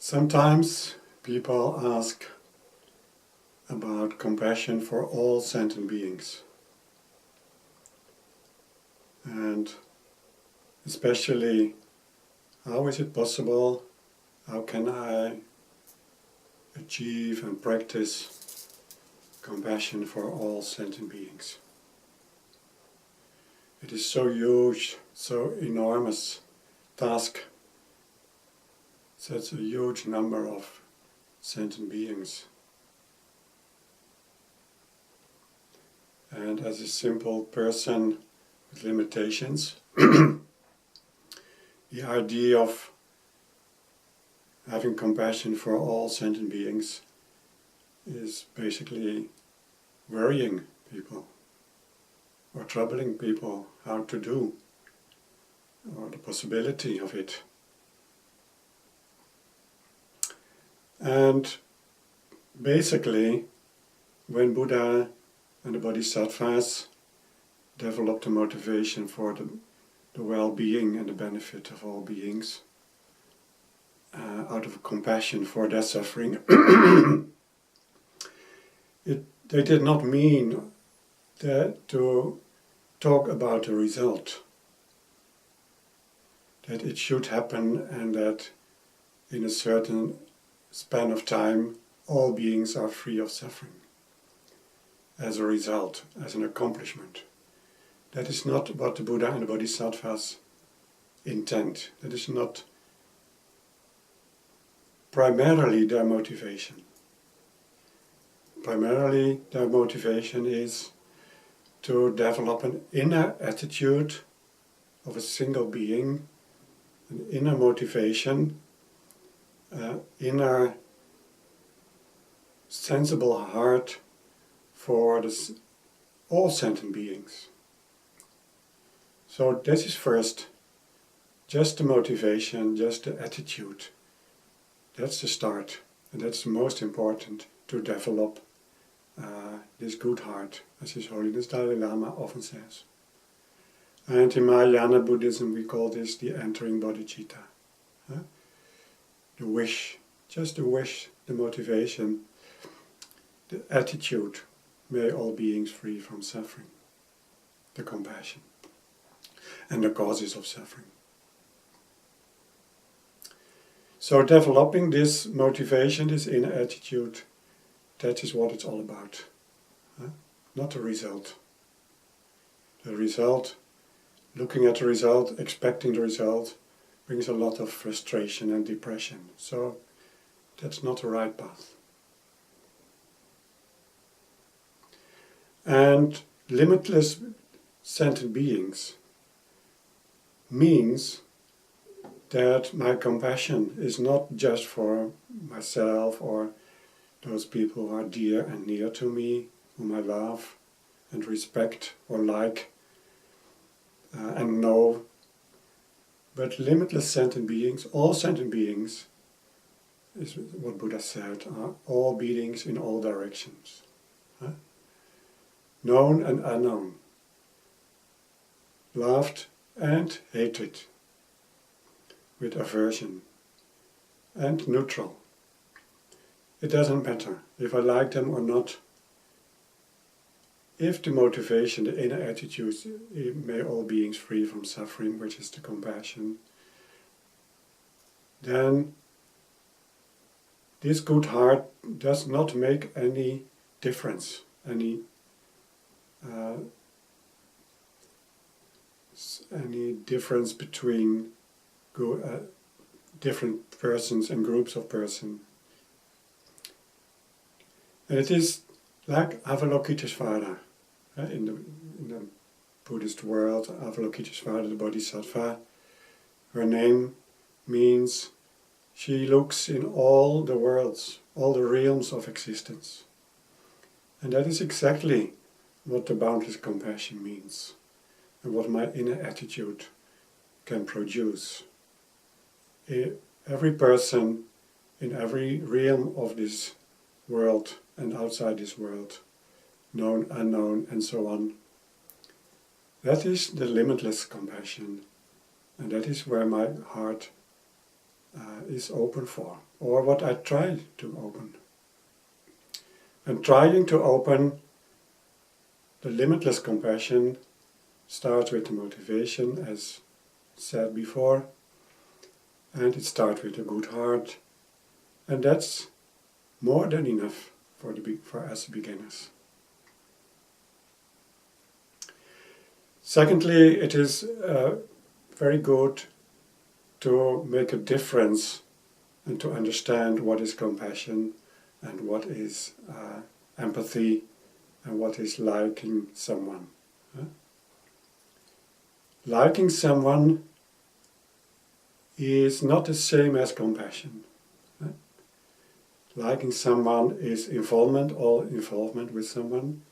Sometimes people ask about compassion for all sentient beings, and especially how is it possible, how can I achieve and practice compassion for all sentient beings. It is so huge, so enormous task, such a huge number of sentient beings. And as a simple person with limitations, the idea of having compassion for all sentient beings is basically worrying people or troubling people how to do, or the possibility of it. And basically, when Buddha and the bodhisattvas developed a motivation for the well-being and the benefit of all beings, out of compassion for their suffering, they did not mean that to talk about the result, that it should happen and that in a certain span of time all beings are free of suffering as a result, as an accomplishment. That is not what the Buddha and the bodhisattvas intend. That is not primarily their motivation. Primarily their motivation is to develop an inner attitude of a single being, an inner motivation, inner sensible heart for all sentient beings. So this is first just the motivation, just the attitude. That's the start, and that's the most important to develop this good heart, as His Holiness Dalai Lama often says. And in Mahayana Buddhism we call this the entering bodhicitta. The wish, just the wish, the motivation, the attitude, may all beings free from suffering, the compassion, and the causes of suffering. So developing this motivation, this inner attitude, that is what it's all about. Not the result. The result, looking at the result, expecting the result, brings a lot of frustration and depression. So that's not the right path. And limitless sentient beings means that my compassion is not just for myself or those people who are dear and near to me, whom I love and respect or like and know, but limitless sentient beings, all sentient beings, is what Buddha said, are all beings in all directions. Known and unknown, loved and hated, with aversion and neutral. It doesn't matter if I like them or not. If the motivation, the inner attitude, may all beings free from suffering, which is the compassion, then this good heart does not make any difference, any difference between different persons and groups of persons. And it is like Avalokiteshvara. In the Buddhist world, Avalokiteshvara, the bodhisattva, her name means she looks in all the worlds, all the realms of existence. And that is exactly what the boundless compassion means, and what my inner attitude can produce. Every person in every realm of this world and outside this world, known, unknown, and so on, that is the limitless compassion, and that is where my heart is open for, or what I try to open. And trying to open the limitless compassion starts with the motivation, as said before, and it starts with a good heart, and that's more than enough for us beginners. Secondly, it is very good to make a difference and to understand what is compassion and what is empathy and what is liking someone. Liking someone is not the same as compassion. Liking someone is all involvement with someone,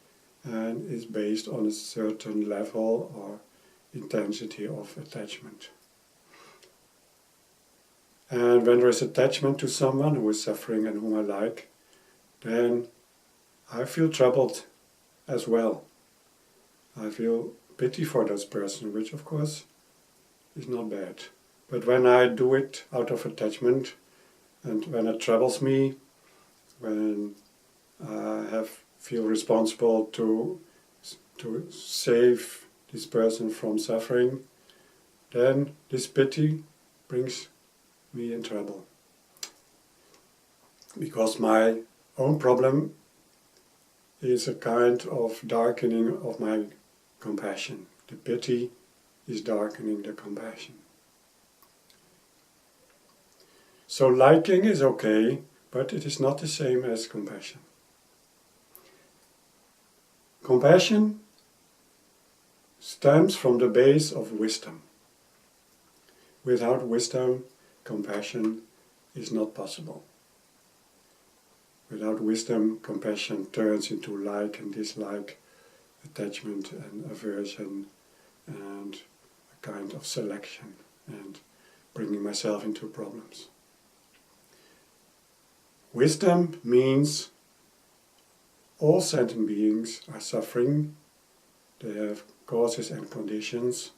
and is based on a certain level or intensity of attachment. And when there is attachment to someone who is suffering and whom I like, then I feel troubled as well. I feel pity for this person, which of course is not bad. But when I do it out of attachment, and when it troubles me, when I feel responsible to save this person from suffering, then this pity brings me in trouble. Because my own problem is a kind of darkening of my compassion. The pity is darkening the compassion. So liking is okay, but it is not the same as compassion. Compassion stems from the base of wisdom. Without wisdom, compassion is not possible. Without wisdom, compassion turns into like and dislike, attachment and aversion, and a kind of selection, and bringing myself into problems. Wisdom means all sentient beings are suffering. They have causes and conditions.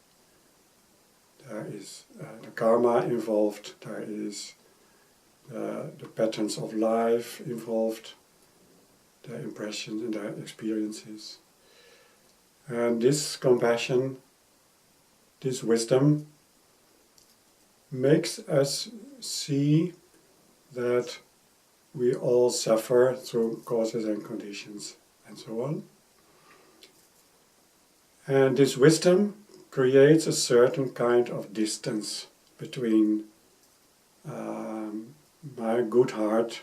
There is the karma involved. There is the patterns of life involved, their impressions and their experiences. And this compassion, this wisdom, makes us see that we all suffer through causes and conditions and so on. And this wisdom creates a certain kind of distance between my good heart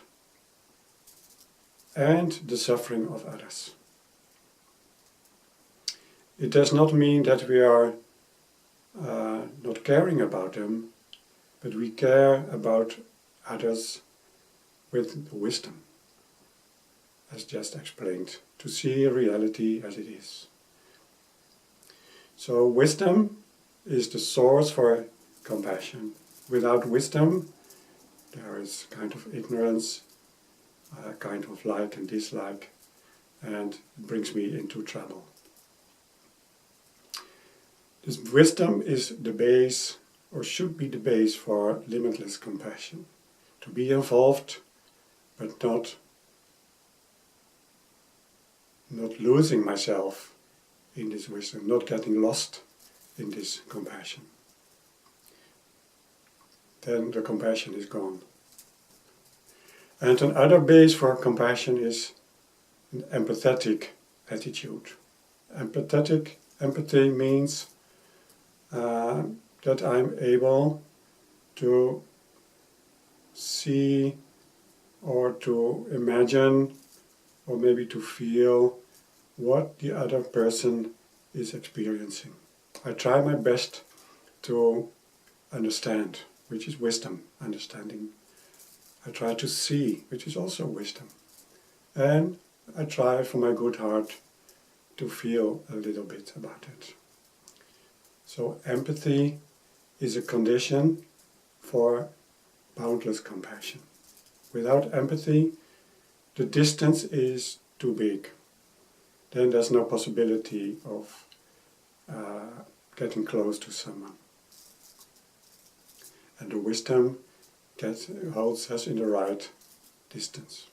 and the suffering of others. It does not mean that we are not caring about them, but we care about others with wisdom, as just explained, to see reality as it is. So wisdom is the source for compassion. Without wisdom, there is a kind of ignorance, a kind of like and dislike, and it brings me into trouble. This wisdom is the base, or should be the base, for limitless compassion. To be involved, but not losing myself in this wisdom, not getting lost in this compassion. Then the compassion is gone. And another base for compassion is an empathetic attitude. Empathy means that I'm able to see or to imagine or maybe to feel what the other person is experiencing. I try my best to understand, which is wisdom, understanding. I try to see, which is also wisdom. And I try for my good heart to feel a little bit about it. So empathy is a condition for boundless compassion. Without empathy, the distance is too big. Then there's no possibility of getting close to someone. And the wisdom holds us in the right distance.